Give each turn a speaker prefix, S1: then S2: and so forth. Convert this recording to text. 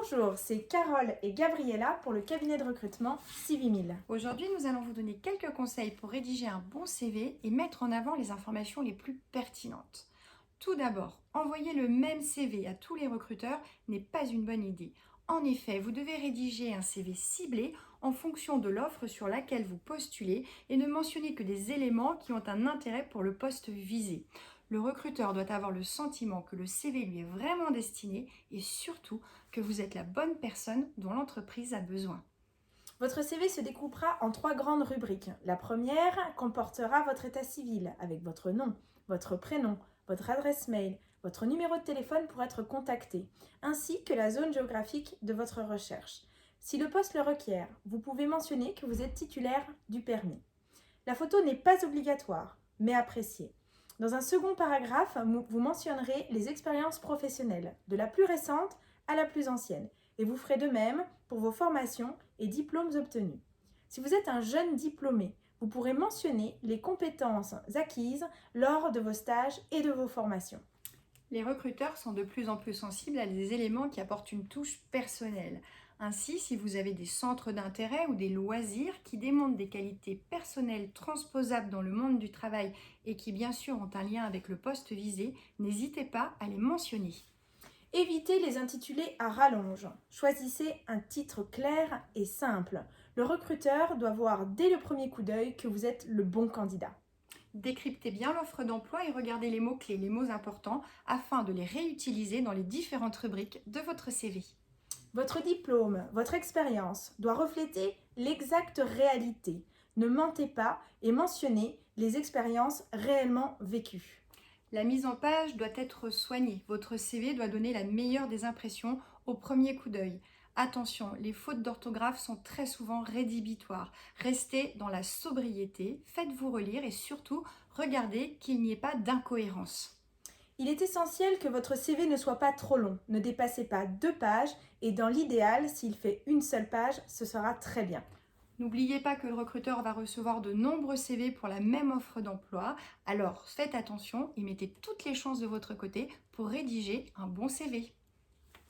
S1: Bonjour, c'est Carole et Gabriella pour le cabinet de recrutement CV1000.
S2: Aujourd'hui, nous allons vous donner quelques conseils pour rédiger un bon CV et mettre en avant les informations les plus pertinentes. Tout d'abord, envoyer le même CV à tous les recruteurs n'est pas une bonne idée. En effet, vous devez rédiger un CV ciblé en fonction de l'offre sur laquelle vous postulez et ne mentionner que des éléments qui ont un intérêt pour le poste visé. Le recruteur doit avoir le sentiment que le CV lui est vraiment destiné et surtout que vous êtes la bonne personne dont l'entreprise a besoin.
S1: Votre CV se découpera en 3 grandes rubriques. La première comportera votre état civil avec votre nom, votre prénom, votre adresse mail, votre numéro de téléphone pour être contacté, ainsi que la zone géographique de votre recherche. Si le poste le requiert, vous pouvez mentionner que vous êtes titulaire du permis. La photo n'est pas obligatoire, mais appréciée. Dans un second paragraphe, vous mentionnerez les expériences professionnelles, de la plus récente à la plus ancienne, et vous ferez de même pour vos formations et diplômes obtenus. Si vous êtes un jeune diplômé, vous pourrez mentionner les compétences acquises lors de vos stages et de vos formations.
S2: Les recruteurs sont de plus en plus sensibles à des éléments qui apportent une touche personnelle. Ainsi, si vous avez des centres d'intérêt ou des loisirs qui démontrent des qualités personnelles transposables dans le monde du travail et qui bien sûr ont un lien avec le poste visé, n'hésitez pas à les mentionner.
S1: Évitez les intitulés à rallonge. Choisissez un titre clair et simple. Le recruteur doit voir dès le premier coup d'œil que vous êtes le bon candidat.
S2: Décryptez bien l'offre d'emploi et regardez les mots-clés, les mots importants, afin de les réutiliser dans les différentes rubriques de votre CV.
S1: Votre diplôme, votre expérience doit refléter l'exacte réalité. Ne mentez pas et mentionnez les expériences réellement vécues.
S2: La mise en page doit être soignée. Votre CV doit donner la meilleure des impressions au premier coup d'œil. Attention, les fautes d'orthographe sont très souvent rédhibitoires. Restez dans la sobriété, faites-vous relire et surtout, regardez qu'il n'y ait pas d'incohérence.
S1: Il est essentiel que votre CV ne soit pas trop long. Ne dépassez pas 2 pages et dans l'idéal, s'il fait une seule page, ce sera très bien.
S2: N'oubliez pas que le recruteur va recevoir de nombreux CV pour la même offre d'emploi, alors faites attention et mettez toutes les chances de votre côté pour rédiger un bon CV.